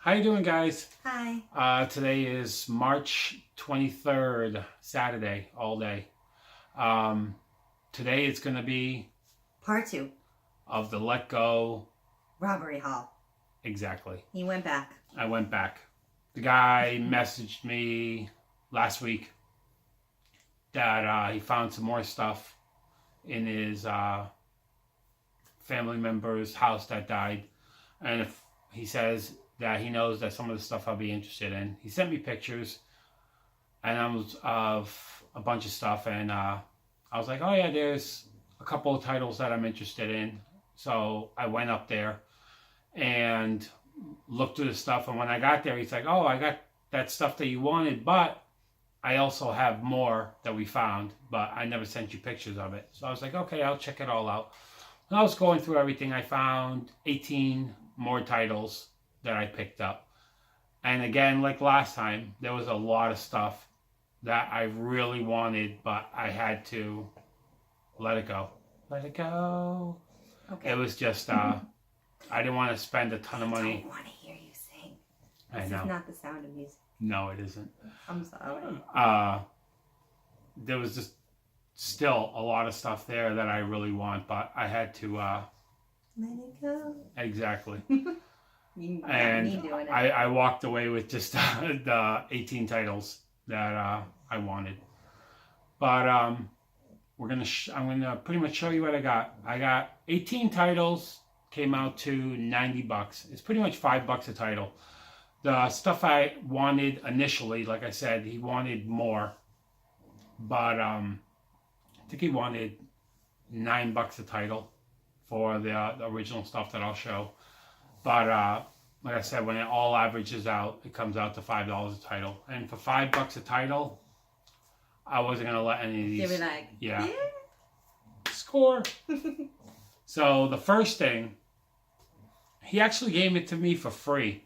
How you doing, guys? Hi. Today is March 23rd, Saturday, all day. Today it's going to be Part 2. Of the Letgo. Robbery Hall. Exactly. He went back. I went back. The guy messaged me last week that he found some more stuff in his family member's house that died. And if he says that he knows that some of the stuff I'll be interested in. He sent me pictures and of a bunch of stuff, and I was like, oh yeah, there's a couple of titles that I'm interested in. So I went up there and looked through the stuff, and when I got there, he's like, oh, I got that stuff that you wanted, but I also have more that we found, but I never sent you pictures of it. So I was like, okay, I'll check it all out. When I was going through everything, I found 18 more titles that I picked up. And again, like last time, there was a lot of stuff that I really wanted, but I had to let it go. Let it go. Okay. It was just, I didn't want to spend a ton of money. I don't want to hear you sing. I know. This is not the sound of music. No, it isn't. I'm sorry. There was just still a lot of stuff there that I really want, but I had to... let it go. Exactly. And I walked away with just the 18 titles that I wanted. But I'm gonna pretty much show you what I got. I got 18 titles. Came out to $90. It's pretty much $5 a title. The stuff I wanted initially, like I said, he wanted more, but I think he wanted $9 a title for the original stuff that I'll show. But like I said, when it all averages out, it comes out to $5 a title. And for $5 a title, I wasn't gonna let any of these. Give me like, yeah. Score. So the first thing, he actually gave it to me for free.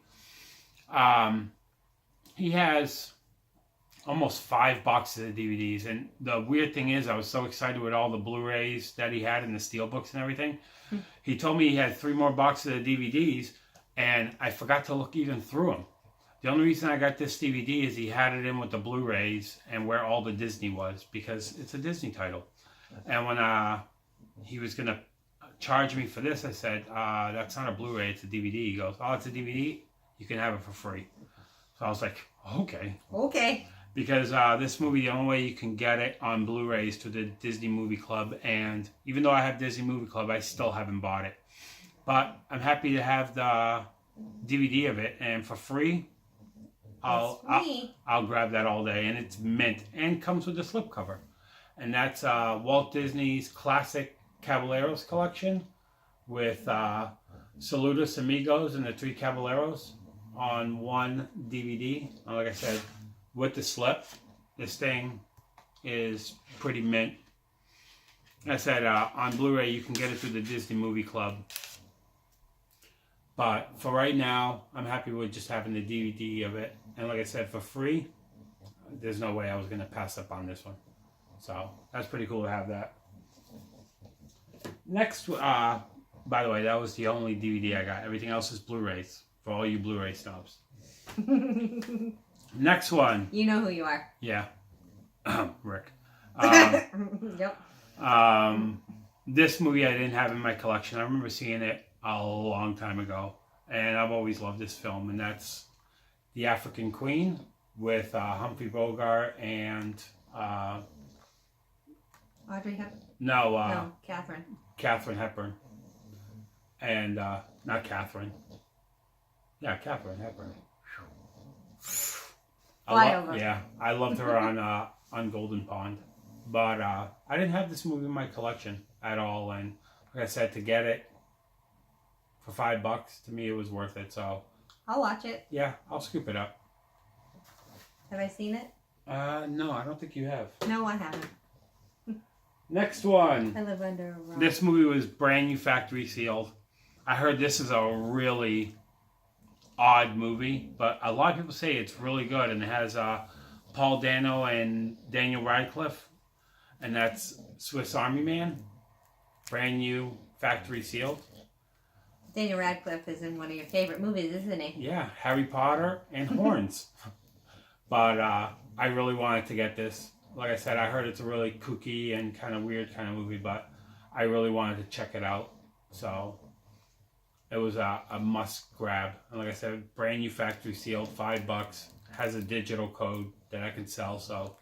He has almost 5 boxes of DVDs, and the weird thing is, I was so excited with all the Blu-rays that he had and the steelbooks and everything. He told me he had 3 more boxes of DVDs, and I forgot to look even through them. The only reason I got this DVD is he had it in with the Blu-rays and where all the Disney was, because it's a Disney title. And when he was going to charge me for this, I said, that's not a Blu-ray, it's a DVD. He goes, oh, it's a DVD? You can have it for free. So I was like, okay. Okay. Because this movie, the only way you can get it on Blu-ray is through the Disney Movie Club. And even though I have Disney Movie Club, I still haven't bought it. But I'm happy to have the DVD of it. And for free, I'll grab that all day. And it's mint. And comes with a slipcover. And that's Walt Disney's classic Caballeros collection with Saludos Amigos and the 3 Caballeros on one DVD. Like I said, with the slip, this thing is pretty mint. I said on Blu-ray you can get it through the Disney Movie Club, but for right now I'm happy with just having the DVD of it. And like I said, for free, there's no way I was going to pass up on this one. So that's pretty cool to have that. Next, by the way, that was the only DVD I got. Everything else is Blu-rays for all you Blu-ray snobs. Next one. You know who you are. Yeah. Rick. Yep. This movie I didn't have in my collection. I remember seeing it a long time ago. And I've always loved this film. And that's The African Queen with Humphrey Bogart and... Audrey Hepburn? No, Catherine. Katharine Hepburn. And, not Catherine. Yeah, Katharine Hepburn. I loved her on Golden Pond. But I didn't have this movie in my collection at all. And like I said, to get it for $5, to me it was worth it. So I'll watch it. Yeah, I'll scoop it up. Have I seen it? No, I don't think you have. No, I haven't. Next one. I live under a rock. This movie was brand new factory sealed. I heard this is a really odd movie, but a lot of people say it's really good, and it has Paul Dano and Daniel Radcliffe, and that's Swiss Army Man. Brand new factory sealed. Daniel Radcliffe is in one of your favorite movies, isn't he? Yeah, Harry Potter and horns. But I really wanted to get this. Like I said, I heard it's a really kooky and kind of weird kind of movie, but I really wanted to check it out. So it was a must grab. And like I said, brand new factory sealed, $5. Has a digital code that I can sell, so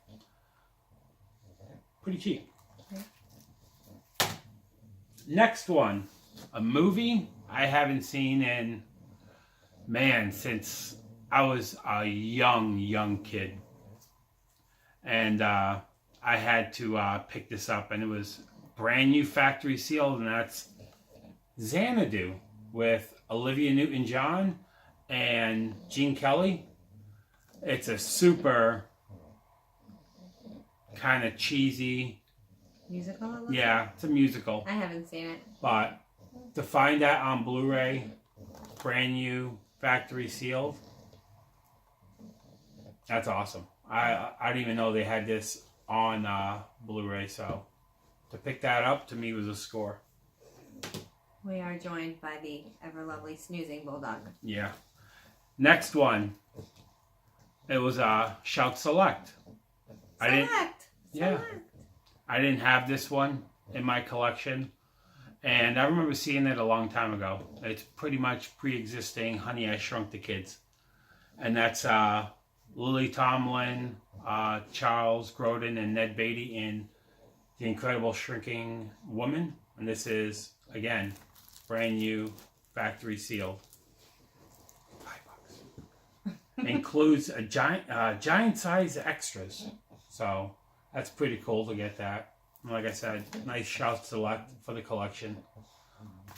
pretty cheap. Okay. Next one, a movie I haven't seen in, man, since I was a young kid. And I had to pick this up, and it was brand new factory sealed, and that's Xanadu with Olivia Newton-John and Gene Kelly. It's a super kind of cheesy. Musical? Yeah, it's a musical. I haven't seen it. But to find that on Blu-ray, brand new factory sealed, that's awesome. I didn't even know they had this on Blu-ray, so to pick that up to me was a score. We are joined by the ever lovely snoozing bulldog. Yeah. Next one. It was Shout Select. Select. I didn't have this one in my collection, and I remember seeing it a long time ago. It's pretty much pre-existing Honey, I Shrunk the Kids, and that's Lily Tomlin, Charles Grodin, and Ned Beatty in The Incredible Shrinking Woman. And this is, again, brand new, factory sealed. $5. Includes a giant size extras. So that's pretty cool to get that. And like I said, nice Shout Select for the collection.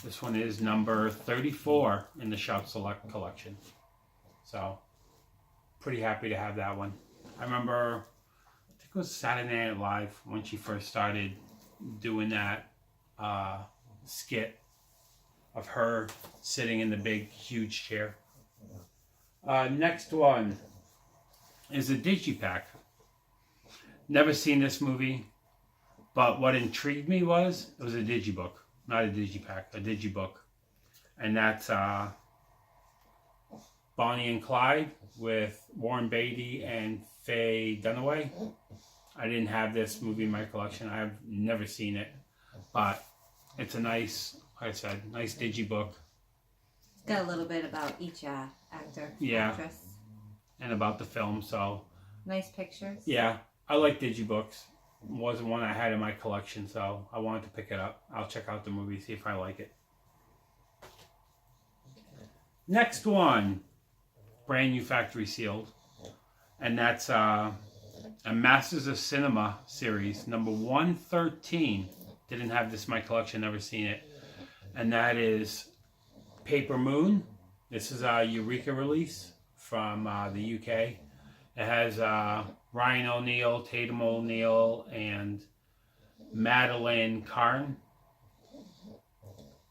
This one is number 34 in the Shout Select collection. So pretty happy to have that one. I remember, I think it was Saturday Night Live when she first started doing that skit of her sitting in the big, huge chair. Next one is a Digipack. Never seen this movie, but what intrigued me was it was a Digibook, not a Digipack, a Digibook. And that's Bonnie and Clyde with Warren Beatty and Faye Dunaway. I didn't have this movie in my collection. I've never seen it, but it's a nice, like I said, nice Digibook. It's got a little bit about each actor, Yeah. actress. And about the film, so. Nice pictures. Yeah, I like Digibooks. It wasn't one I had in my collection, so I wanted to pick it up. I'll check out the movie, see if I like it. Next one, brand new factory sealed, and that's a Masters of Cinema series, number 113. Didn't have this in my collection, never seen it. And that is Paper Moon. This is a Eureka release from the UK. It has Ryan O'Neal, Tatum O'Neal, and Madeline Carn.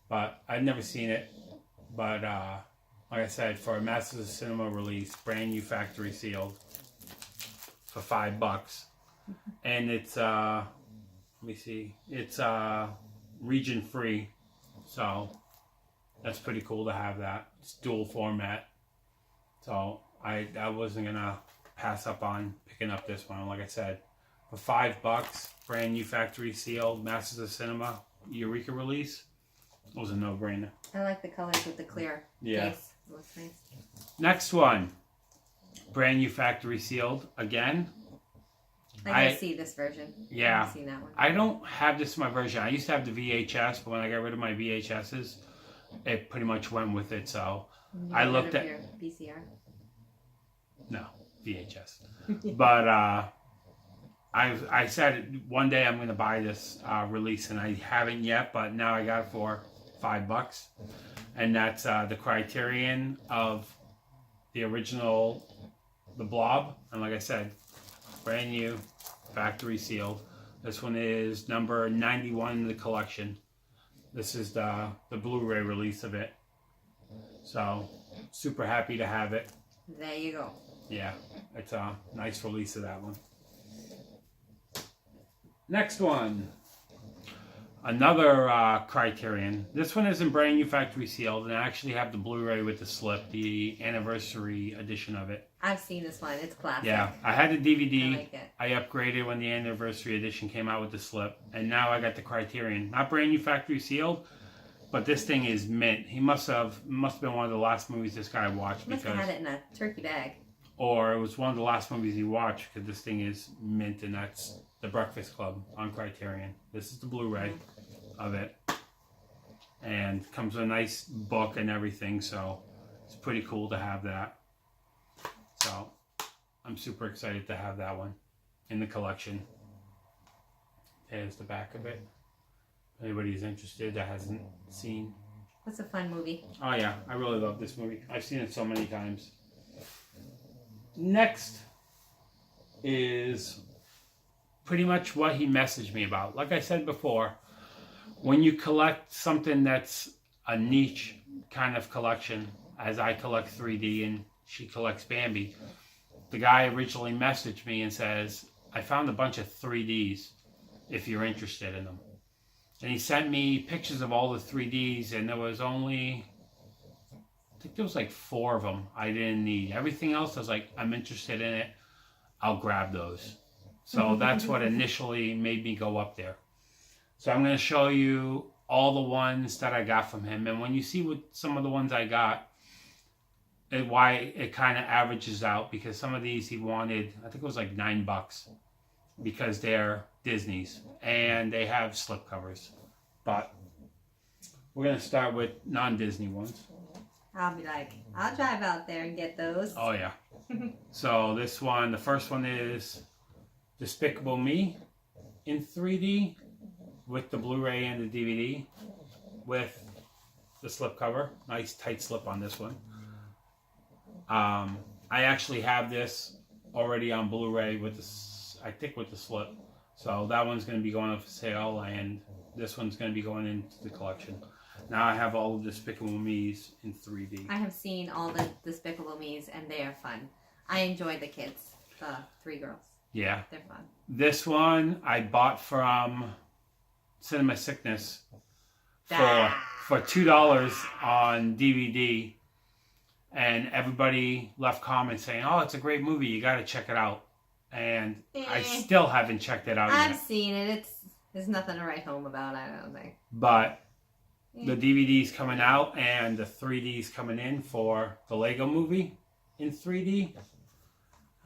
But I've never seen it. But like I said, for a Masters of Cinema release, brand new factory sealed for $5. And it's let me see, it's region free, so that's pretty cool to have that. It's dual format, so I wasn't gonna pass up on picking up this one. Like I said, for $5, brand new factory sealed Masters of Cinema Eureka release, it was a no-brainer. I like the colors with the clear case. It looks nice. Next one, brand new factory sealed again. I did see this version. Yeah. I haven't seen that one. I don't have this in my version. I used to have the VHS, but when I got rid of my VHSs, it pretty much went with it. So You I got looked rid of at your VCR. no VHS, but I said one day I'm going to buy this release, and I haven't yet. But now I got it for $5, and that's the Criterion of the original, The Blob, and like I said, brand new. Factory sealed. This one is number 91 in the collection. This is the Blu-ray release of it. So, super happy to have it. There you go. Yeah, it's a nice release of that one. Next one. Another Criterion. This one isn't brand new factory sealed, and I actually have the Blu-ray with the slip, the anniversary edition of it. I've seen this one. It's classic. Yeah, I had the DVD. I like it. I upgraded when the anniversary edition came out with the slip, and now I got the Criterion. Not brand new factory sealed, but this thing is mint. He must have been one of the last movies this guy watched, Must have had it in a turkey bag. or it was one of the last movies he watched, because this thing is mint, and that's The Breakfast Club on Criterion. This is the Blu-ray of it, and comes with a nice book and everything, so it's pretty cool to have that. So I'm super excited to have that one in the collection. There's the back of it. If anybody's interested that hasn't seen. What's a fun movie? Oh yeah, I really love this movie. I've seen it so many times. Next is pretty much what he messaged me about. Like I said before, when you collect something that's a niche kind of collection, as I collect 3D and she collects Bambi, the guy originally messaged me and says, I found a bunch of 3Ds if you're interested in them. And he sent me pictures of all the 3Ds, and there was only, I think there was like 4 of them I didn't need. Everything else I was like, I'm interested in it, I'll grab those. So that's what initially made me go up there. So I'm going to show you all the ones that I got from him. And when you see what some of the ones I got, and why it kind of averages out, because some of these he wanted, I think it was like $9, because they're Disney's and they have slipcovers. But we're going to start with non-Disney ones. I'll be like, I'll drive out there and get those. Oh yeah. So this one, the first one is Despicable Me in 3D with the Blu-ray and the DVD with the slipcover. Nice tight slip on this one. I actually have this already on Blu-ray with the, I think with the slip. So that one's going to be going up for sale, and this one's going to be going into the collection. Now I have all the Despicable Me's in 3D. I have seen all the Despicable Me's, and they are fun. I enjoy the kids, the 3 girls. Yeah. They're fun. This one I bought from Cinema Sickness for $2 on DVD. And everybody left comments saying, oh, it's a great movie, you got to check it out. And I still haven't checked it out yet. I've seen it. There's nothing to write home about, I don't think. But the DVD's coming out and the 3D's coming in for the Lego movie in 3D.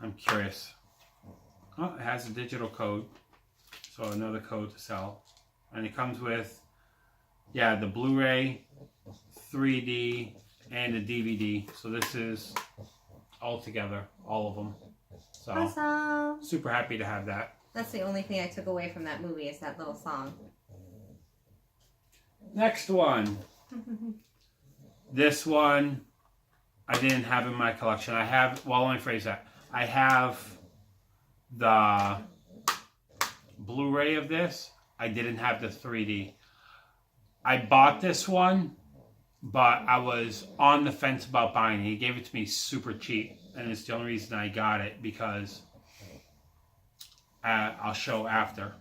I'm curious. Oh, it has a digital code. So another code to sell. And it comes with, yeah, the Blu-ray, 3D, and the DVD. So this is all together, all of them. So Awesome. super happy to have that. That's the only thing I took away from that movie is that little song. Next one. This one I didn't have in my collection. I have, well, let me phrase that. I have the Blu-ray of this. I didn't have the 3D. I bought this one, but I was on the fence about buying it. He gave it to me super cheap, and it's the only reason I got it, because I'll show after,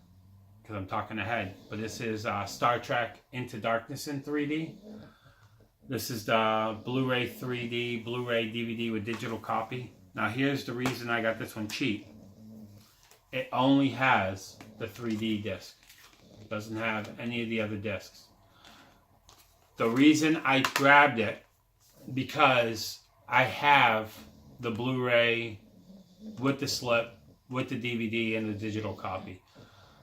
because I'm talking ahead. But this is Star Trek Into Darkness in 3D. This is the Blu-ray 3D, Blu-ray DVD with digital copy. Now here's the reason I got this one cheap. It only has the 3D disc. It doesn't have any of the other discs. The reason I grabbed it, because I have the Blu-ray with the slip, with the DVD and the digital copy.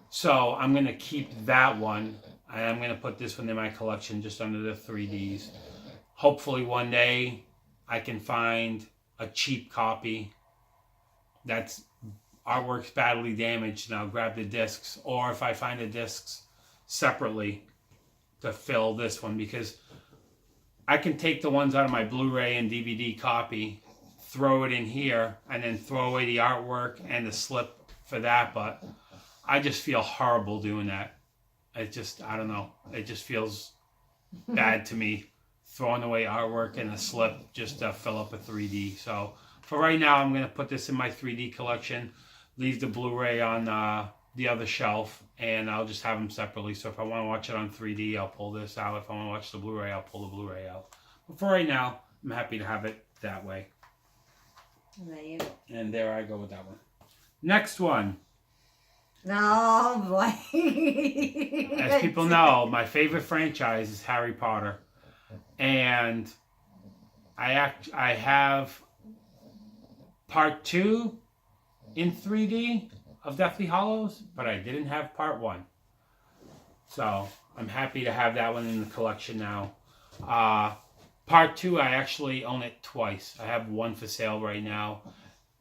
So I'm going to keep that one, and I'm going to put this one in my collection just under the 3Ds. Hopefully one day I can find a cheap copy that's artwork's badly damaged, and I'll grab the discs. Or if I find the discs separately to fill this one, because I can take the ones out of my Blu-ray and DVD copy, throw it in here, and then throw away the artwork and the slip for that, but I just feel horrible doing that. It just, I don't know, it just feels bad to me, throwing away artwork and a slip just to fill up a 3D. So for right now, I'm going to put this in my 3D collection, leave the Blu-ray on the other shelf, and I'll just have them separately. So if I want to watch it on 3D, I'll pull this out. If I want to watch the Blu-ray, I'll pull the Blu-ray out. But for right now, I'm happy to have it that way. There you go. And there I go with that one. Next one. Oh boy. As people know, my favorite franchise is Harry Potter. And I have part 2 in 3D of Deathly Hallows, but I didn't have part 1. So I'm happy to have that one in the collection now. Part 2, I actually own it twice. I have one for sale right now,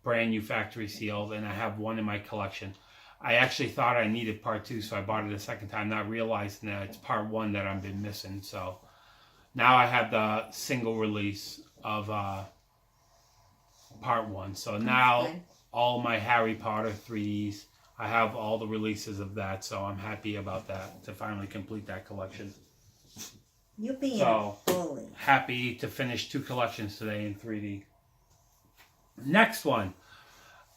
brand new factory sealed, and I have one in my collection. I actually thought I needed part 2, so I bought it a second time, not realizing that it's part 1 that I've been missing. So now I have the single release of part 1. So now all my Harry Potter 3Ds, I have all the releases of that. So I'm happy about that, to finally complete that collection. You being so bully. Happy to finish 2 collections today in 3D. Next one.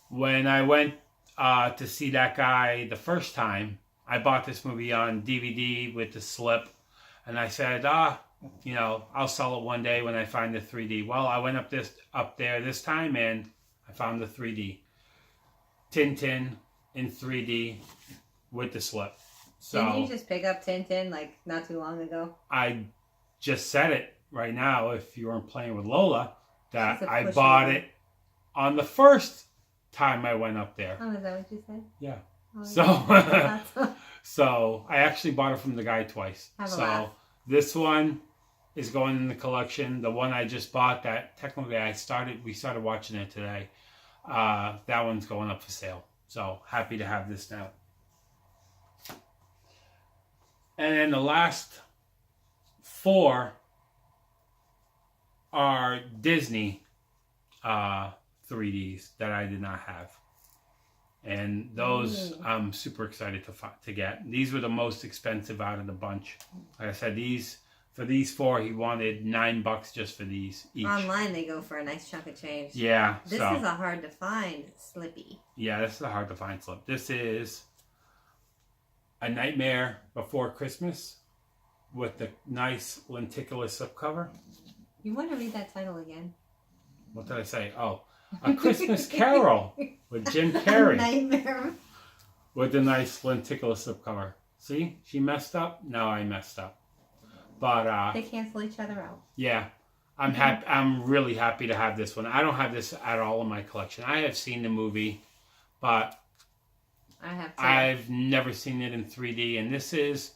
When I went to see that guy the first time, I bought this movie on DVD with the slip, and I said, I'll sell it one day when I find the 3D. Well, I went up there this time, and I found the 3D. Tintin in 3D with the slip. So didn't you just pick up Tintin like not too long ago? I just said it right now, if you weren't playing with Lola, that I bought it on the first time I went up there. Oh, is that what you said? Yeah. Oh, so yeah. so I actually bought it from the guy twice. So this one is going in the collection. The one I just bought, that technically we started watching it today. That one's going up for sale. So happy to have this now. And then the last 4 are Disney 3Ds that I did not have. And those I'm super excited to get. These were the most expensive out of the bunch. Like I said, for these 4, he wanted $9 just for these each. Online, they go for a nice chunk of change. Yeah. This is a hard to find Slippy. Yeah, this is a hard to find slip. This is A Nightmare Before Christmas with the nice lenticular slipcover. You want to read that title again? What did I say? Oh, A Christmas Carol with Jim Carrey. A Nightmare. With the nice lenticular slipcover. See? She messed up. Now I messed up. But they cancel each other out. Yeah. I'm happy. I'm really happy to have this one. I don't have this at all in my collection. I have seen the movie, but I've never seen it in 3D. And this is,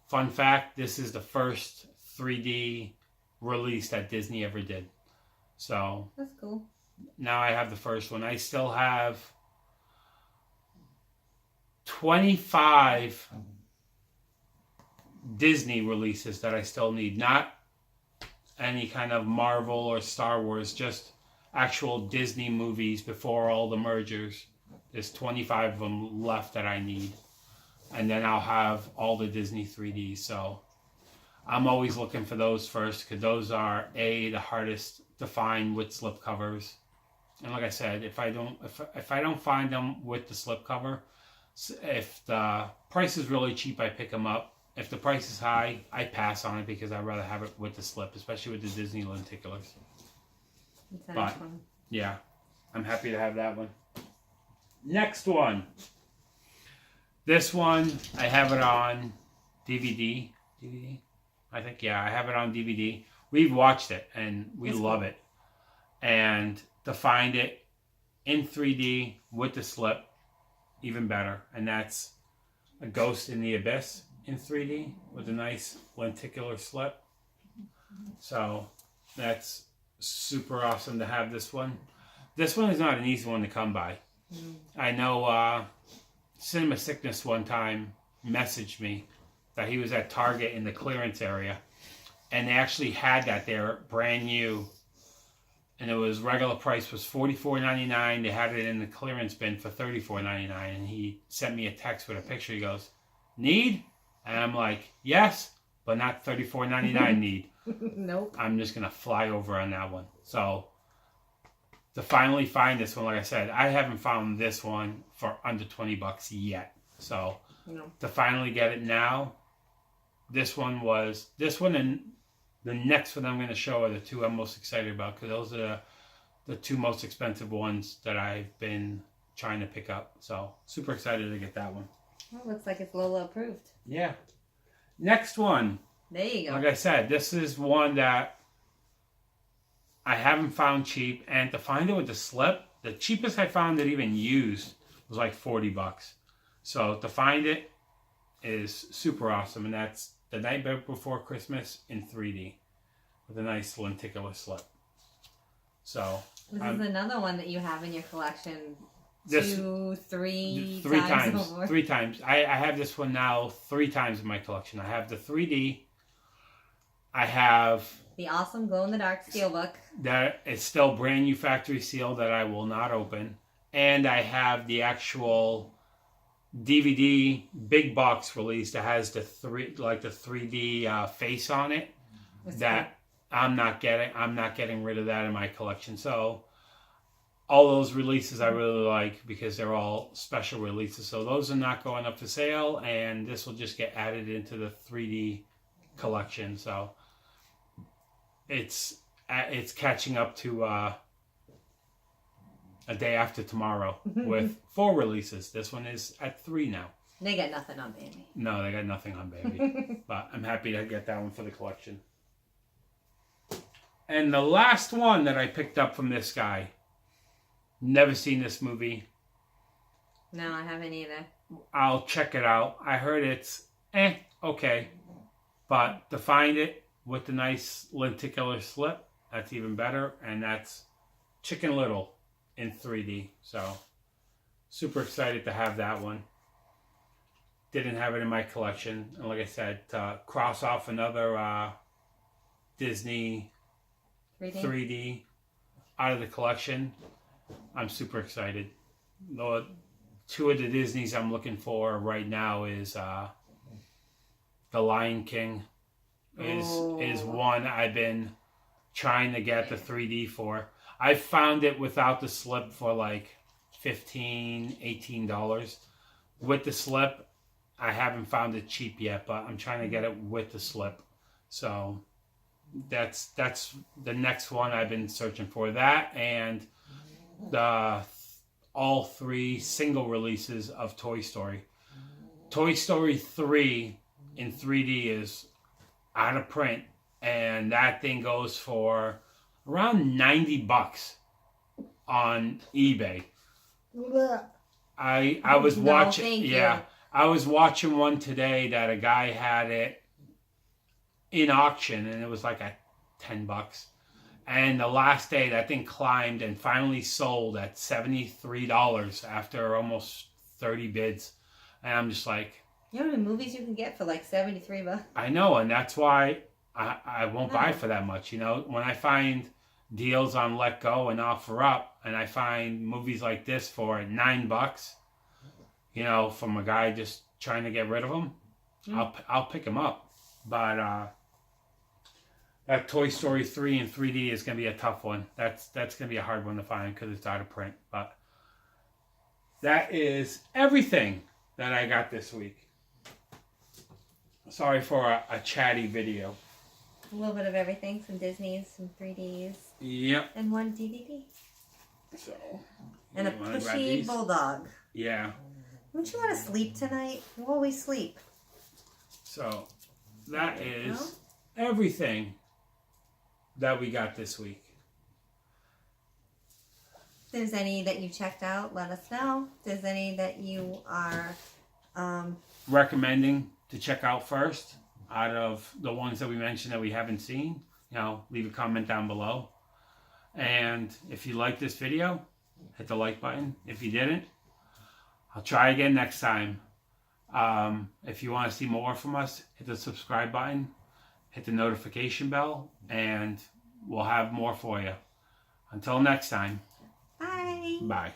fun fact, this is the first 3D release that Disney ever did. So that's cool. Now I have the first one. I still have 25 Disney releases that I still need. Not any kind of Marvel or Star Wars, just actual Disney movies before all the mergers. There's 25 of them left that I need. And then I'll have all the Disney 3Ds. So I'm always looking for those first, because those are the hardest to find with slipcovers. And like I said, if I don't find them with the slipcover, if the price is really cheap, I pick them up. If the price is high, I pass on it, because I'd rather have it with the slip, especially with the Disney lenticulars. But yeah, I'm happy to have that one. Next one. This one, I have it on DVD. I think, yeah, I have it on DVD. We've watched it, and we love it. And to find it in 3D with the slip, even better. And that's A Ghost in the Abyss in 3D with a nice lenticular slip. So that's super awesome to have this one. This one is not an easy one to come by. I know Cinema Sickness one time messaged me that he was at Target in the clearance area, and they actually had that there brand new, and it was regular price was $44.99. They had it in the clearance bin for $34.99, and he sent me a text with a picture. He goes, "Need?" And I'm like, "Yes, but not $34.99 need." Nope. I'm just gonna fly over on that one. So to finally find this one, like I said, I haven't found this one for under $20 yet. So Yeah. to finally get it now, this one and the next one I'm going to show are the two I'm most excited about, because those are the two most expensive ones that I've been trying to pick up. So super excited to get that one. Well, looks like it's Lola approved. Yeah. Next one. There you go. Like I said, this is one that I haven't found cheap, and to find it with the slip, the cheapest I found it even used was like $40. So to find it is super awesome, and that's The Night Before Christmas in 3D with a nice lenticular slip. So this is another one that you have in your collection. Three times. over. 3 times. I have this one now 3 times in my collection. I have the 3D. I have the awesome glow-in-the-dark steelbook. That is still brand new factory seal that I will not open. And I have the actual DVD big box release that has the 3D face on it. That's that cool. I'm not getting rid of that in my collection. So all those releases I really like because they're all special releases. So those are not going up for sale, and this will just get added into the 3D collection. So it's catching up to a day after tomorrow with 4 releases. This one is at 3 now. They got nothing on Baby. No, they got nothing on Baby. But I'm happy to get that one for the collection. And the last one that I picked up from this guy, never seen this movie. No, I haven't either. I'll check it out. I heard it's okay. But to find it with the nice lenticular slip, that's even better. And that's Chicken Little in 3D. So super excited to have that one. Didn't have it in my collection. And like I said, to cross off another Disney 3D out of the collection, I'm super excited. The 2 of the Disneys I'm looking for right now is The Lion King is one I've been trying to get the 3D for. I found it without the slip for like $15, $18. With the slip, I haven't found it cheap yet, but I'm trying to get it with the slip. So that's the next one I've been searching for. That and all 3 single releases of Toy Story. Toy Story 3 in 3D is out of print, and that thing goes for around $90 on eBay. I was watching I was watching one today that a guy had it in auction, and it was like at $10. And the last day that thing climbed and finally sold at $73 after almost 30 bids. And I'm just like, you know how many movies you can get for like $73? I know, and that's why I won't buy for that much. You know, when I find deals on Letgo and OfferUp, and I find movies like this for $9, you know, from a guy just trying to get rid of them, I'll pick them up. But that Toy Story 3 in 3D is going to be a tough one. That's going to be a hard one to find because it's out of print. But that is everything that I got this week. Sorry for a chatty video. A little bit of everything, some Disneys, some 3Ds. Yep. And 1 DVD. So. And a pushy bulldog. Yeah. Don't you want to sleep tonight? You always sleep. So, that is everything that we got this week. If there's any that you checked out, let us know. If there's any that you are recommending to check out first out of the ones that we mentioned that we haven't seen, you know, leave a comment down below. And if you like this video, hit the like button. If you didn't, I'll try again next time. If you want to see more from us, hit the subscribe button, hit the notification bell, and we'll have more for you. Until next time. Bye. Bye.